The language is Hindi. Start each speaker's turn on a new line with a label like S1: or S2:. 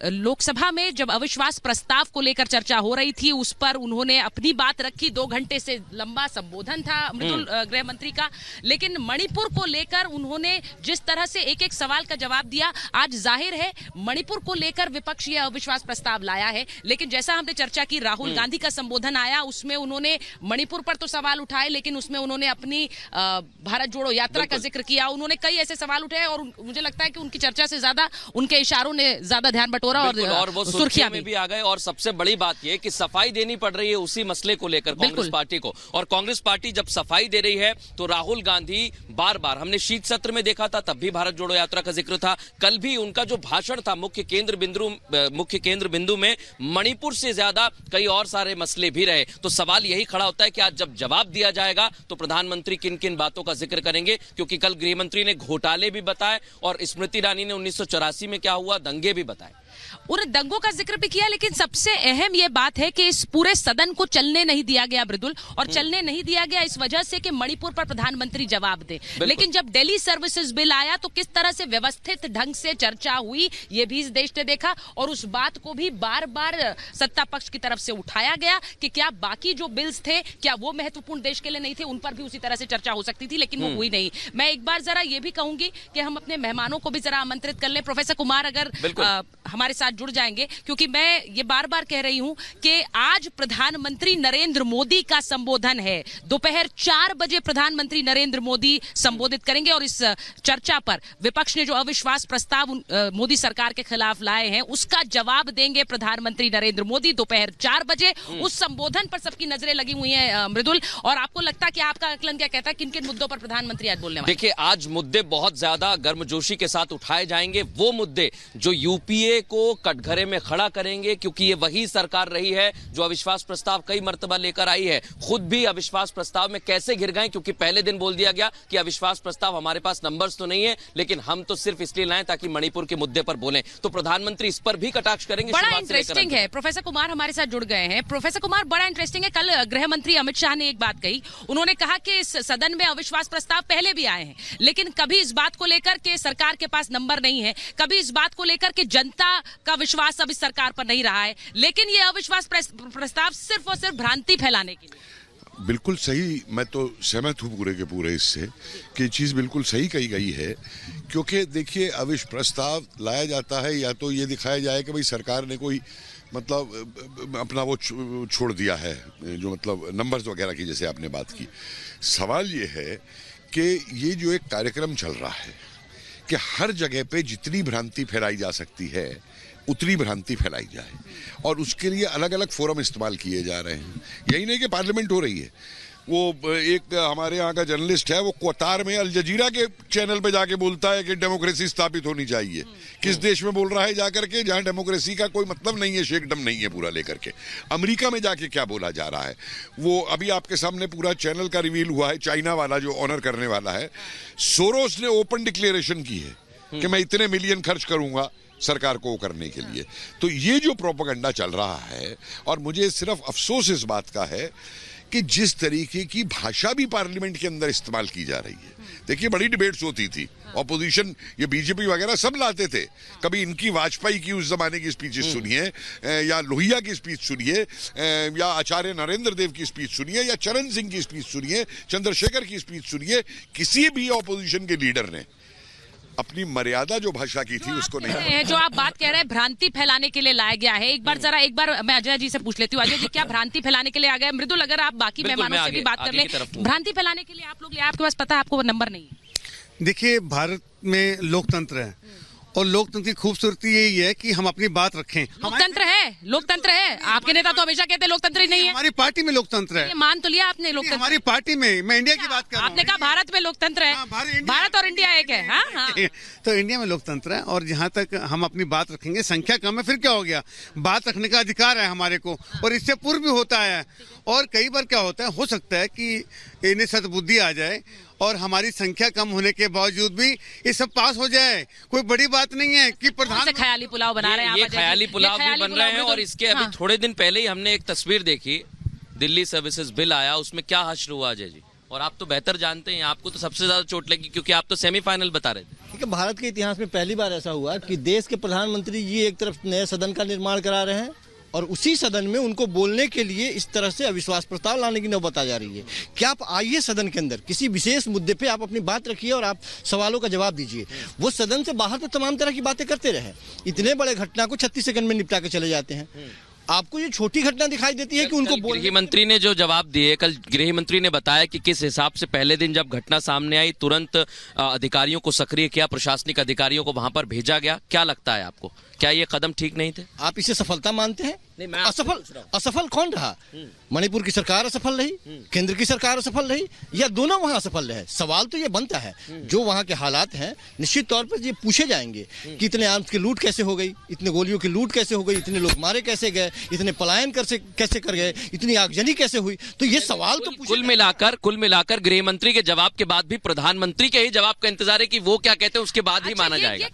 S1: लोकसभा में जब अविश्वास प्रस्ताव को लेकर चर्चा हो रही थी, उस पर उन्होंने अपनी बात रखी। 2 घंटे से लंबा संबोधन था मृदुल गृह मंत्री का, लेकिन मणिपुर को लेकर उन्होंने जिस तरह से एक एक सवाल का जवाब दिया, आज जाहिर है मणिपुर को लेकर विपक्ष ये अविश्वास प्रस्ताव लाया है। लेकिन जैसा हमने चर्चा की, राहुल गांधी का संबोधन आया, उसमें उन्होंने मणिपुर पर तो सवाल उठाए, लेकिन उसमें उन्होंने अपनी भारत जोड़ो यात्रा का जिक्र किया। उन्होंने कई ऐसे सवाल उठाए और मुझे लगता है कि उनकी चर्चा से ज्यादा उनके इशारों ने ज्यादा ध्यान बटोरा
S2: और वो सुर्खियों में भी आ गए। और सबसे बड़ी बात यह कि सफाई देनी पड़ रही है उसी मसले को लेकर कांग्रेस पार्टी को। और कांग्रेस पार्टी जब सफाई दे रही है तो राहुल गांधी बार बार, हमने शीत सत्र में देखा था, तब भी भारत जोड़ो यात्रा का जिक्र था। कल भी उनका जो भाषण था मुख्य केंद्र बिंदु में मणिपुर से ज्यादा कई और सारे मसले भी रहे। तो सवाल यही खड़ा होता है कि आज जब जवाब दिया जाएगा तो प्रधानमंत्री किन किन बातों का जिक्र करेंगे, क्योंकि कल गृहमंत्री ने घोटाले भी बताए और स्मृति ईरानी ने 1984 में क्या हुआ दंगे भी बताए।
S1: उन दंगों का जिक्र भी किया, लेकिन सबसे अहम यह बात है कि इस पूरे सदन को चलने नहीं दिया गया मृदुल, और चलने नहीं दिया गया इस वजह से कि मणिपुर पर प्रधानमंत्री जवाब दे। लेकिन जब दिल्ली सर्विसेज बिल आया तो किस तरह से व्यवस्थित ढंग से चर्चा हुई, ये भी इस देश ने देखा। और उस बात को भी बार बार सत्ता पक्ष की तरफ से उठाया गया कि क्या बाकी जो बिल्स थे क्या वो महत्वपूर्ण देश के लिए नहीं थे, उन पर भी उसी तरह से चर्चा हो सकती थी, लेकिन वो हुई नहीं। मैं एक बार जरा ये भी कहूंगी कि हम अपने मेहमानों को भी जरा आमंत्रित कर लें। प्रोफेसर कुमार अगर हमारे साथ जुड़ जाएंगे, क्योंकि मैं ये बार बार कह रही हूं कि आज प्रधानमंत्री नरेंद्र मोदी का संबोधन है। दोपहर 4 बजे प्रधानमंत्री नरेंद्र मोदी संबोधित करेंगे और इस चर्चा पर विपक्ष ने जो अविश्वास प्रस्ताव मोदी सरकार के खिलाफ लाए हैं उसका जवाब देंगे प्रधानमंत्री नरेंद्र मोदी दोपहर 4 बजे। उस संबोधन पर सबकी नजरें लगी हुई हैं मृदुल, और आपको लगता है कि आपका आकलन क्या कहता है, किन किन मुद्दों पर प्रधानमंत्री आज बोलने वाले?
S2: देखिए, आज मुद्दे बहुत ज्यादा गर्मजोशी के साथ उठाए जाएंगे, वो मुद्दे जो यूपीए को कटघरे में खड़ा करेंगे, क्योंकि ये वही सरकार रही है जो अविश्वास प्रस्ताव कई मर्तबा लेकर आई है। खुद भी अविश्वास प्रस्ताव में कैसे घिर गए, क्योंकि पहले दिन बोल दिया गया कि अविश्वास प्रस्ताव हमारे पास नंबर्स तो नहीं है, लेकिन हम तो सिर्फ इसलिए लाएं ताकि मणिपुर के मुद्दे पर बोलें। तो प्रधानमंत्री इस पर भी कटाक्ष करेंगे।
S1: बड़ा इंटरेस्टिंग है, प्रोफेसर कुमार हमारे साथ जुड़ गए हैं। प्रोफेसर कुमार, बड़ा इंटरेस्टिंग है, कल गृह मंत्री अमित शाह ने एक बात कही। उन्होंने कहा कि इस सदन में अविश्वास प्रस्ताव पहले भी आए हैं, लेकिन कभी इस बात को लेकर के सरकार के पास नंबर नहीं है, कभी इस बात को लेकर के जनता का विश्वास अब इस सरकार पर नहीं रहा है, लेकिन ये अविश्वास प्रस्ताव सिर्फ और सिर्फ भ्रांति फैलाने के लिए।
S3: बिल्कुल सही, मैं तो सहमत हूँ पूरे के पूरे इससे कि चीज़ बिल्कुल सही कही गई है। क्योंकि देखिए, अविश्वास प्रस्ताव लाया जाता है या तो ये दिखाया जाए कि भाई सरकार ने कोई मतलब अपना वो छोड़ दिया है, जो मतलब नंबर्स वगैरह की जैसे आपने बात की। सवाल ये है कि ये जो एक कार्यक्रम चल रहा है कि हर जगह पे जितनी भ्रांति फैलाई जा सकती है उतनी भ्रांति फैलाई जाए, और उसके लिए अलग अलग फोरम इस्तेमाल किए जा रहे हैं। यही नहीं कि पार्लियामेंट हो रही है, वो एक हमारे यहाँ का जर्नलिस्ट है, वो कतार में अल जजीरा के चैनल पे जाके बोलता है कि डेमोक्रेसी स्थापित होनी चाहिए। किस देश में बोल रहा है जाकर के जहाँ डेमोक्रेसी का कोई मतलब नहीं है, शेकडम नहीं है पूरा लेकर के। अमेरिका में जाके क्या बोला जा रहा है, वो अभी आपके सामने पूरा चैनल का रिवील हुआ है। चाइना वाला जो ऑनर करने वाला है, सोरोस ने ओपन डिक्लेरेशन की है कि मैं इतने मिलियन खर्च करूंगा सरकार को करने के लिए। तो ये जो प्रोपेगेंडा चल रहा है, और मुझे सिर्फ अफसोस इस बात का है कि जिस तरीके की भाषा भी पार्लियामेंट के अंदर इस्तेमाल की जा रही है। देखिए, बड़ी डिबेट्स होती थी, ऑपोजिशन ये बीजेपी वगैरह सब लाते थे। कभी इनकी वाजपेयी की उस जमाने की स्पीचेस सुनिए, या लोहिया की स्पीच सुनिए, या आचार्य नरेंद्र देव की स्पीच सुनिए, या चरण सिंह की स्पीच सुनिए, चंद्रशेखर की स्पीच सुनिए। किसी भी ऑपोजिशन के लीडर ने अपनी मर्यादा जो भाषा की थी उसको नहीं।
S1: जो आप बात कह रहे हैं भ्रांति फैलाने के लिए लाया गया है, एक बार मैं अजय जी से पूछ लेती हूँ। अजय जी, क्या भ्रांति फैलाने के लिए आ गया? मृदुल, अगर आप बाकी मेहमानों से भी बात कर ले, भ्रांति फैलाने के लिए आप लोग, आपके पास पता है, आपको नंबर नहीं है।
S4: देखिए, भारत में लोकतंत्र है और लोकतंत्र की खूबसूरती यही है कि हम अपनी बात रखें।
S1: लोकतंत्र है, लोकतंत्र है। आपके नेता तो हमेशा कहते हैं लोकतंत्र ही नहीं है।
S4: हमारी पार्टी में लोकतंत्र है।
S1: मान तो लिया आपने लोकतंत्र।
S4: हमारी पार्टी में, मैं इंडिया की बात कर रहा हूं।
S1: आपने कहा भारत में लोकतंत्र है। भारत और इंडिया एक है। हाँ।
S4: तो इंडिया में लोकतंत्र है, और जहाँ तक हम अपनी बात रखेंगे, संख्या कम है फिर क्या हो गया, बात रखने का अधिकार है हमारे को, और इससे पूर्व भी होता है। और कई बार क्या होता है, हो सकता है कि इन्हें सद्बुद्धि आ जाए और हमारी संख्या कम होने के बावजूद भी ये सब पास हो जाए। कोई बड़ी बात नहीं है कि प्रधान
S1: ख्याली पुलाव बना रहे हैं।
S2: ये ख्याली पुलाव भी बन रहे हैं। और इसके अभी थोड़े दिन पहले ही हमने एक तस्वीर देखी, दिल्ली सर्विसेज बिल आया, उसमें क्या हश्र हुआ अजय जी? और आप तो बेहतर जानते हैं, आपको तो सबसे ज्यादा चोट लगी क्योंकि आप तो सेमीफाइनल बता रहे थे।
S5: ठीक है, भारत के इतिहास में पहली बार ऐसा हुआ कि देश के प्रधानमंत्री जी एक तरफ नए सदन का निर्माण करा रहे हैं और उसी सदन में उनको बोलने के लिए इस तरह से अविश्वास प्रस्ताव लाने की नौबत आ जा रही है। क्या आप आइए सदन के अंदर, किसी विशेष मुद्दे पे आप अपनी बात रखिए और आप सवालों का जवाब दीजिए। वो सदन से बाहर तो तमाम तरह की बातें करते रहे, इतने बड़े घटना को 36 सेकंड में निपटा के चले जाते हैं। आपको ये छोटी घटना दिखाई देती है कि उनको
S2: गृह मंत्री ने जो जवाब दिए, कल गृह मंत्री ने बताया कि किस हिसाब से पहले दिन जब घटना सामने आई तुरंत अधिकारियों को सक्रिय किया, प्रशासनिक अधिकारियों को वहां पर भेजा गया। क्या लगता है आपको, क्या ये कदम ठीक नहीं थे?
S5: आप इसे सफलता मानते हैं?
S2: नहीं, मैं
S5: असफल कौन रहा? मणिपुर की सरकार असफल रही, केंद्र की सरकार असफल रही, या दोनों वहां असफल रहे? सवाल तो ये बनता है, जो वहां के हालात हैं निश्चित तौर पर ये पूछे जाएंगे कि इतने आर्म्स की लूट कैसे हो गई, इतने गोलियों की लूट कैसे हो गई, इतने लोग मारे कैसे गए, इतने पलायन कैसे कर गए, इतनी आगजनी कैसे हुई। तो ये सवाल तो
S2: कुल मिलाकर गृह मंत्री के जवाब के बाद भी प्रधानमंत्री के ही जवाब का इंतजार है कि वो क्या कहते हैं, उसके बाद ही माना जाएगा।